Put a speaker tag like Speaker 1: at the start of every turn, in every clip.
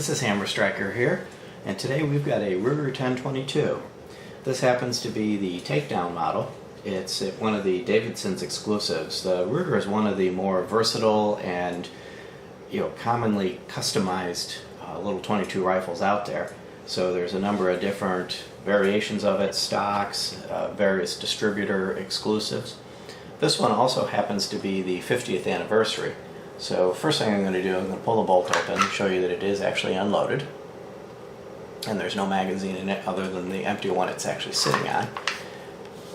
Speaker 1: This is Hammer Striker here, and today we've got a Ruger 1022. This happens to be the Takedown model. It's one of the Davidson's exclusives. The Ruger is one of the more versatile and commonly customized little 22 rifles out there. So there's a number of different variations of it, stocks, various distributor exclusives. This one also happens to be the 50th anniversary. So first thing I'm going to do, I'm going to pull the bolt open and show you that it is actually unloaded. And there's no magazine in it other than the empty one it's actually sitting on.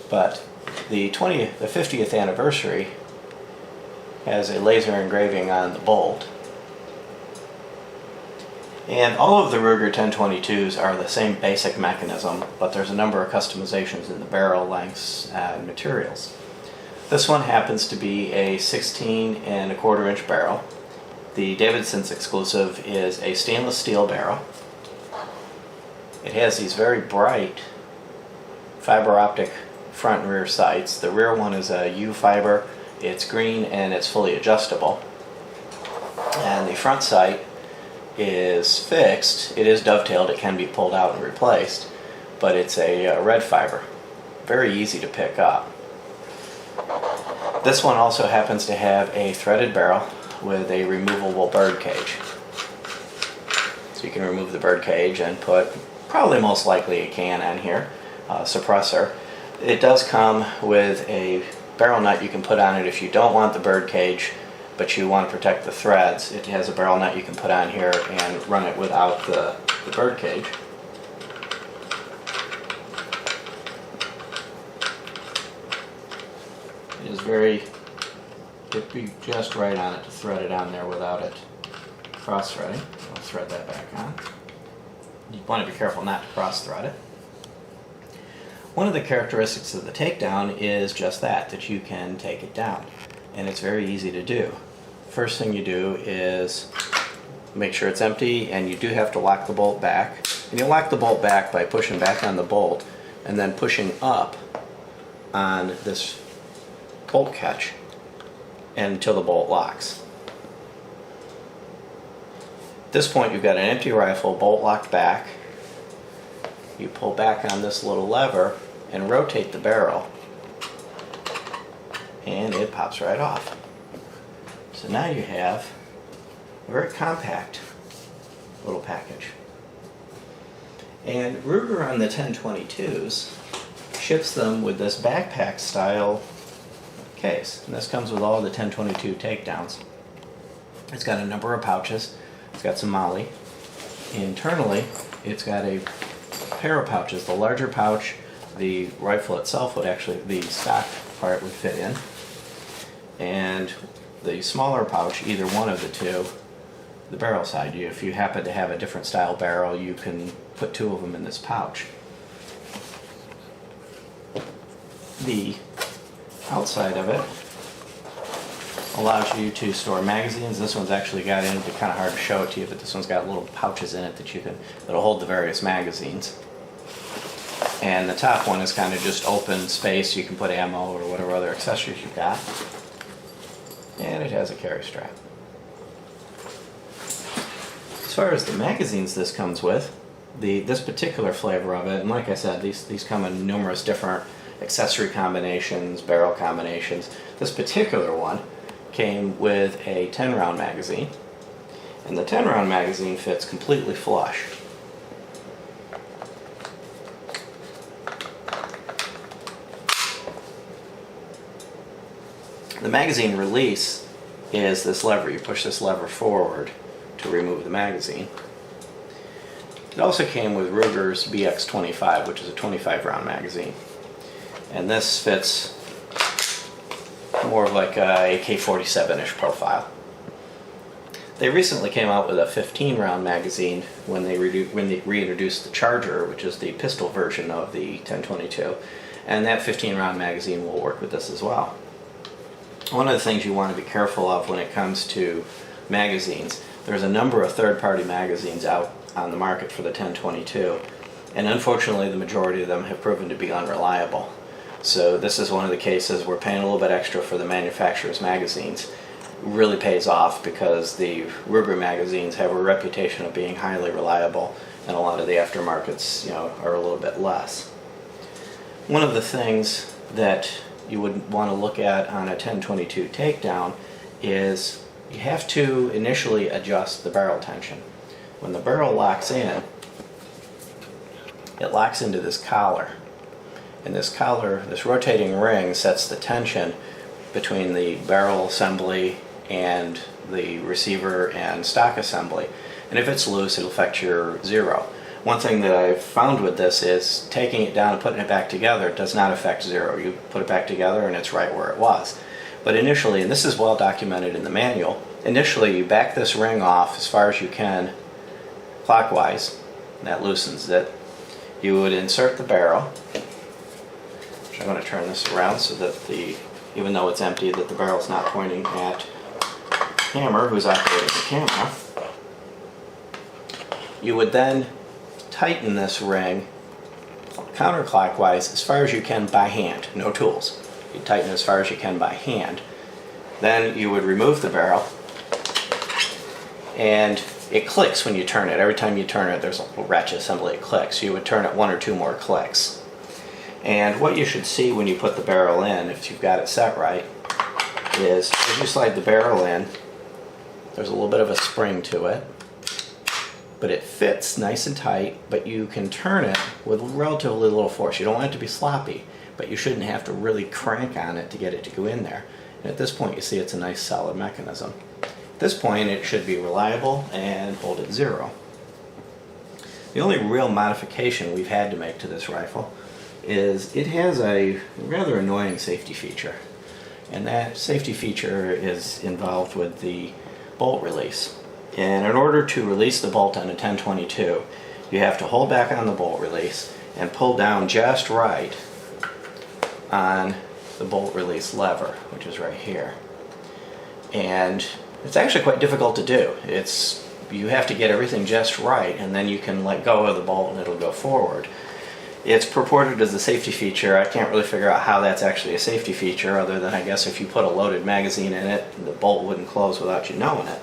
Speaker 1: But the 50th anniversary has a laser engraving on the bolt. And all of the Ruger 1022s are the same basic mechanism, but there's a number of customizations in the barrel lengths and materials. This one happens to be a 16¼ inch barrel. The Davidson's exclusive is a stainless steel barrel. It has these very bright fiber optic front and rear sights. The rear one is a U fiber, it's green and it's fully adjustable. And the front sight is fixed. It is dovetailed, it can be pulled out and replaced, but it's a red fiber. Very easy to pick up. This one also happens to have a threaded barrel with a removable bird cage. So you can remove the bird cage and put, probably most likely a can on here, suppressor. It does come with a barrel nut you can put on it if you don't want the bird cage, but you want to protect the threads. It has a barrel nut you can put on here and run it without the bird cage. It'd be just right on it to thread it on there without it cross-threading. I'll thread that back on. You want to be careful not to cross-thread it. One of the characteristics of the Takedown is just that you can take it down. And it's very easy to do. First thing you do is make sure it's empty, and you do have to lock the bolt back. And you lock the bolt back by pushing back on the bolt and then pushing up on this bolt catch until the bolt locks. At this point you've got an empty rifle, bolt locked back. You pull back on this little lever and rotate the barrel, and it pops right off. So now you have a very compact little package. And Ruger on the 1022s ships them with this backpack style case, and this comes with all the 1022 Takedowns. It's got a number of pouches, it's got some molly. Internally it's got a pair of pouches. The larger pouch, the rifle itself would actually, the stock part would fit in, and the smaller pouch, either one of the two, the barrel side. If you happen to have a different style barrel, you can put two of them in this pouch. The outside of it allows you to store magazines. This one's actually got in, it's kind of hard to show it to you, but this one's got little pouches in it that'll hold the various magazines. And the top one is kind of just open space. You can put ammo or whatever other accessories you've got. And it has a carry strap. As far as the magazines this comes with, this particular flavor of it, and like I said, these come in numerous different accessory combinations, barrel combinations. This particular one came with a 10-round magazine, and the 10-round magazine fits completely flush. The magazine release is this lever. You push this lever forward to remove the magazine. It also came with Ruger's BX25, which is a 25-round magazine. And this fits more of like a AK-47-ish profile. They recently came out with a 15-round magazine when they reintroduced the Charger, which is the pistol version of the 1022. And that 15-round magazine will work with this as well. One of the things you want to be careful of when it comes to magazines, there's a number of third-party magazines out on the market for the 1022, and unfortunately the majority of them have proven to be unreliable. So this is one of the cases we're paying a little bit extra for the manufacturer's magazines, really pays off because the Ruger magazines have a reputation of being highly reliable, and a lot of the aftermarkets, are a little bit less. One of the things that you would want to look at on a 1022 takedown is you have to initially adjust the barrel tension. When the barrel locks in, it locks into this collar. And this collar, this rotating ring, sets the tension between the barrel assembly and the receiver and stock assembly. And if it's loose, it'll affect your zero. One thing that I've found with this is taking it down and putting it back together does not affect zero. You put it back together and it's right where it was. But initially, and this is well documented in the manual, initially you back this ring off as far as you can clockwise. That loosens it. You would insert the barrel, which I'm going to turn this around so that even though it's empty, that the barrel's not pointing at Hammer, who's operating the camera. You would then tighten this ring counterclockwise as far as you can by hand, no tools. You tighten as far as you can by hand. Then you would remove the barrel, and it clicks when you turn it. Every time you turn it, there's a little ratchet assembly, it clicks. You would turn it 1 or 2 more clicks. And what you should see when you put the barrel in, if you've got it set right, is as you slide the barrel in, there's a little bit of a spring to it, but it fits nice and tight, but you can turn it with relatively little force. You don't want it to be sloppy, but you shouldn't have to really crank on it to get it to go in there. And at this point, you see it's a nice solid mechanism. At this point, it should be reliable and hold at zero. The only real modification we've had to make to this rifle is it has a rather annoying safety feature. And that safety feature is involved with the bolt release. And in order to release the bolt on a 1022, you have to hold back on the bolt release and pull down just right on the bolt release lever, which is right here. And it's actually quite difficult to do. You have to get everything just right, and then you can let go of the bolt and it'll go forward. It's purported as a safety feature. I can't really figure out how that's actually a safety feature, other than I guess if you put a loaded magazine in it, the bolt wouldn't close without you knowing it.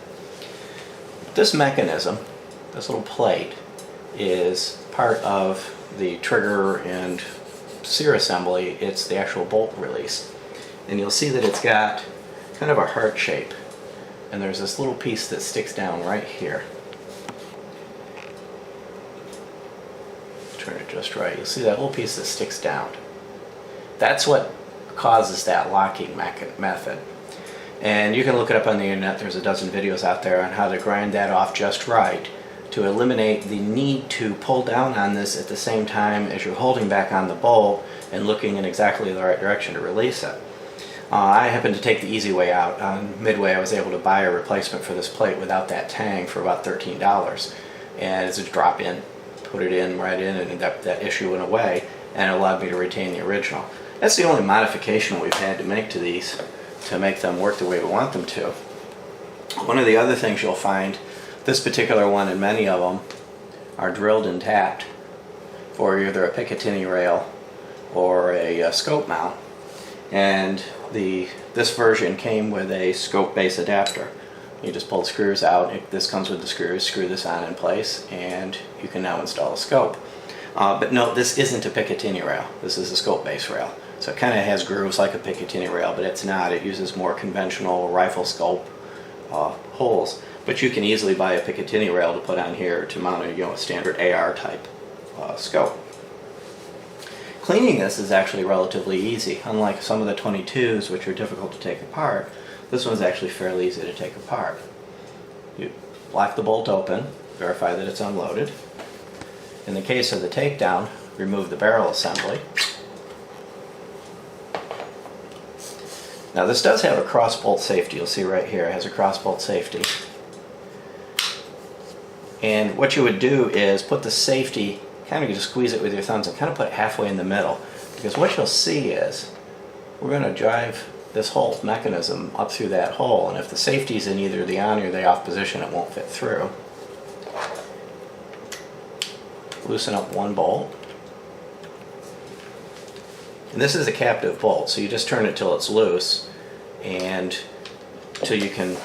Speaker 1: This mechanism, this little plate, is part of the trigger and sear assembly. It's the actual bolt release. And you'll see that it's got kind of a heart shape. And there's this little piece that sticks down right here. Turn it just right. You'll see that little piece that sticks down. That's what causes that locking method. And you can look it up on the internet. There's a dozen videos out there on how to grind that off just right to eliminate the need to pull down on this at the same time as you're holding back on the bolt and looking in exactly the right direction to release it. I happened to take the easy way out. On Midway, I was able to buy a replacement for this plate without that tang for about $13. And it's a drop in. Put it in right in, and that issue went away, and it allowed me to retain the original. That's the only modification we've had to make to these to make them work the way we want them to. One of the other things you'll find, this particular one and many of them are drilled and tapped for either a Picatinny rail or a scope mount, and this version came with a scope base adapter. You just pull the screws out. This comes with the screws. Screw this on in place, and you can now install a scope. But no, this isn't a Picatinny rail. This is a scope base rail. So it kind of has grooves like a Picatinny rail, but it's not. It uses more conventional rifle scope holes. But you can easily buy a Picatinny rail to put on here to mount a standard AR type scope. Cleaning this is actually relatively easy. Unlike some of the 22s, which are difficult to take apart, this one's actually fairly easy to take apart. You lock the bolt open, verify that it's unloaded. In the case of the takedown, remove the barrel assembly. Now this does have a cross bolt safety. You'll see right here it has a cross bolt safety. And what you would do is put the safety, kind of just squeeze it with your thumbs and kind of put it halfway in the middle. Because what you'll see is we're going to drive this whole mechanism up through that hole, and if the safety's in either the on or the off position, it won't fit through. Loosen up one bolt. And this is a captive bolt, so you just turn it till it's loose, and till you can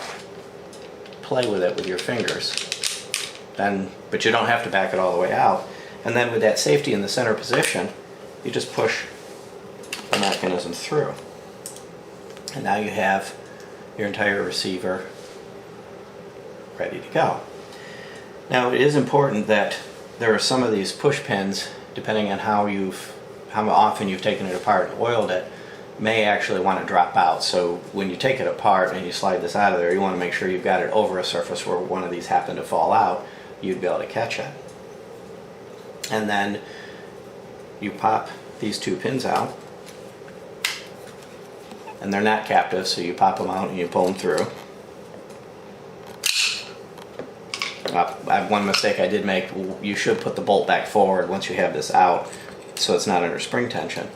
Speaker 1: play with it with your fingers. But you don't have to back it all the way out. And then with that safety in the center position, you just push the mechanism through. And now you have your entire receiver ready to go. Now it is important that there are some of these push pins, depending on how often you've taken it apart and oiled it, may actually want to drop out. So when you take it apart and you slide this out of there, you want to make sure you've got it over a surface where one of these happened to fall out, you'd be able to catch it. And then you pop these two pins out, and they're not captive, so you pop them out and you pull them through. One mistake I did make, you should put the bolt back forward once you have this out so it's not under spring tension.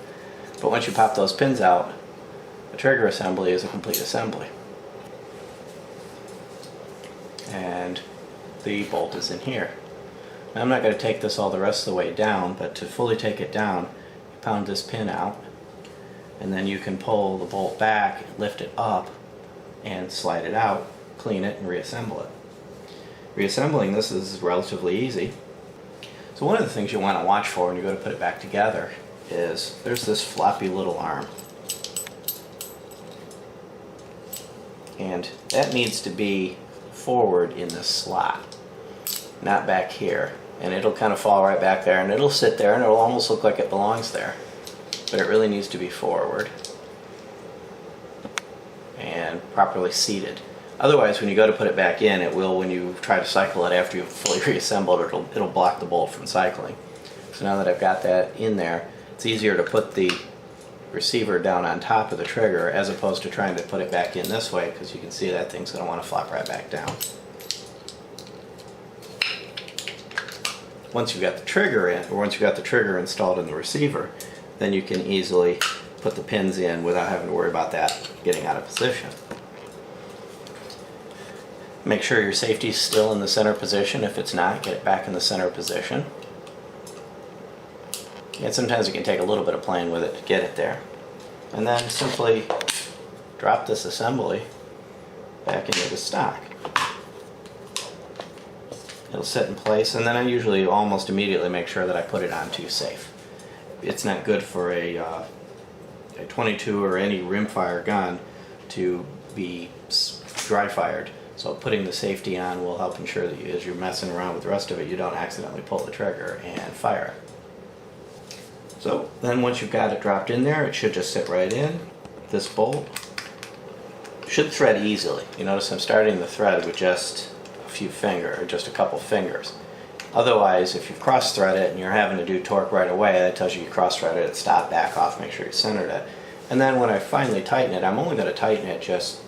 Speaker 1: But once you pop those pins out, the trigger assembly is a complete assembly. And the bolt is in here. Now, I'm not going to take this all the rest of the way down, but to fully take it down, you pound this pin out, and then you can pull the bolt back, lift it up, and slide it out, clean it, and reassemble it. Reassembling this is relatively easy. So one of the things you want to watch for when you go to put it back together is there's this floppy little arm. And that needs to be forward in this slot, not back here. And it'll kind of fall right back there, and it'll sit there, and it'll almost look like it belongs there. But it really needs to be forward and properly seated. Otherwise, when you go to put it back in, it will, when you try to cycle it after you've fully reassembled it, it'll block the bolt from cycling. So now that I've got that in there, it's easier to put the receiver down on top of the trigger as opposed to trying to put it back in this way, because you can see that thing's going to want to flop right back down. Once you've got the trigger in, or once you've got the trigger installed in the receiver, then you can easily put the pins in without having to worry about that getting out of position. Make sure your safety's still in the center position. If it's not, get it back in the center position. And sometimes it can take a little bit of playing with it to get it there. And then simply drop this assembly back into the stock. It'll sit in place, and then I usually almost immediately make sure that I put it on too safe. It's not good for a 22 or any rimfire gun to be dry fired. So putting the safety on will help ensure that as you're messing around with the rest of it, you don't accidentally pull the trigger and fire. So then once you've got it dropped in there, it should just sit right in. This bolt should thread easily. You notice I'm starting the thread with just a few fingers, or just a couple fingers. Otherwise, if you cross-thread it and you're having to do torque right away, that tells you cross-thread it, stop, back off, make sure you centered it. And then when I finally tighten it, I'm only going to tighten it just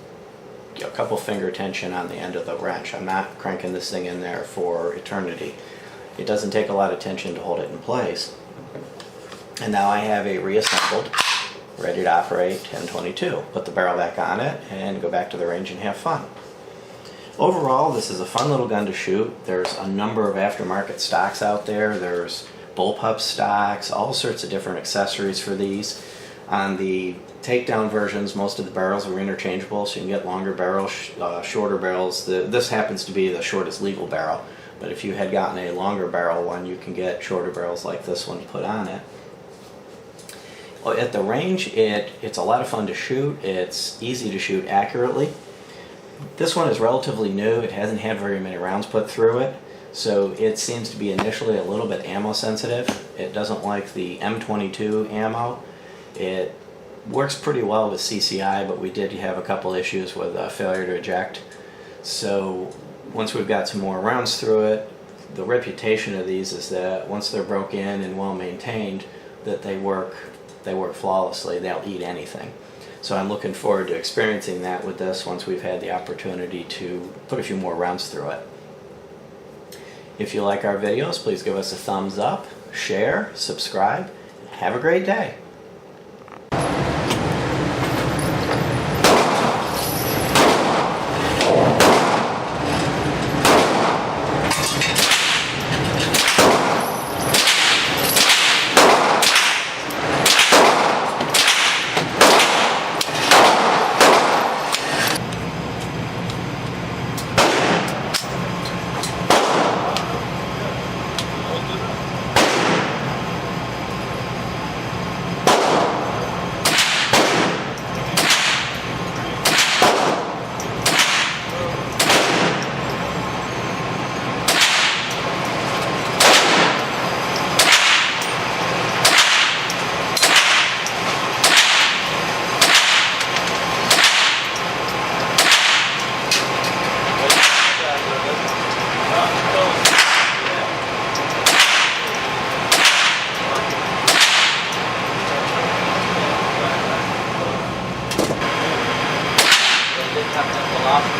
Speaker 1: a couple finger tension on the end of the wrench. I'm not cranking this thing in there for eternity. It doesn't take a lot of tension to hold it in place. And now I have a reassembled, ready to operate 1022. Put the barrel back on it and go back to the range and have fun. Overall, this is a fun little gun to shoot. There's a number of aftermarket stocks out there. There's bullpup stocks, all sorts of different accessories for these. On the Takedown versions, most of the barrels are interchangeable, so you can get longer barrels, shorter barrels. This happens to be the shortest legal barrel, but if you had gotten a longer barrel one, you can get shorter barrels like this one put on it. Well, at the range, it's a lot of fun to shoot. It's easy to shoot accurately. This one is relatively new. It hasn't had very many rounds put through it, so it seems to be initially a little bit ammo sensitive. It doesn't like the M22 ammo. It works pretty well with CCI, but we did have a couple issues with failure to eject. So once we've got some more rounds through it, the reputation of these is that once they're broke in and well maintained, that they work flawlessly. They'll eat anything. So I'm looking forward to experiencing that with this once we've had the opportunity to put a few more rounds through it. If you like our videos, please give us a thumbs up, share, subscribe, and have a great day. off.